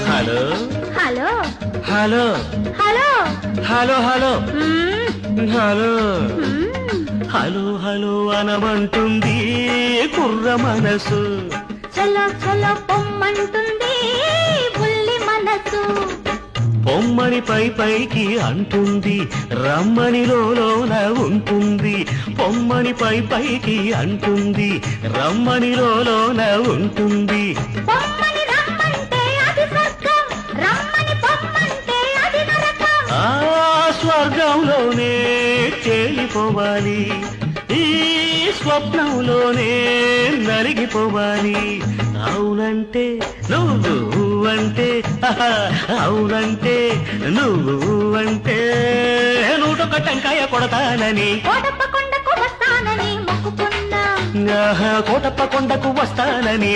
Hello hello hello hello hello hello hello మ్మ్. Hello hello అనమంటుంది కుర్ర మనసు. చలో చలో పొమ్మంటుంది బుల్లి మనసు. పొమ్మని పైకి అంటుంది రమ్మని లోన ఉంటుంది. పొమ్మని పైకి అంటుంది రమ్మని లోన ఉంటుంది. పొమ్మని రమ్మంటే అది స్వర్గం, రమ్మని పొమ్మంటే అది నరకం. ఆ స్వర్గంలోనే తేలిపోవాలి, ఈ స్వప్నంలోనే నలిగిపోవాలి. అవునంటే నువ్వు అంటే, అవునంటే నువ్వు అంటే, నూటొక్క టెంకాయ కొడతానని, కోటప్ప కొండకు వస్తానని మొక్కుకున్నా. కోటప్ప కొండకు వస్తానని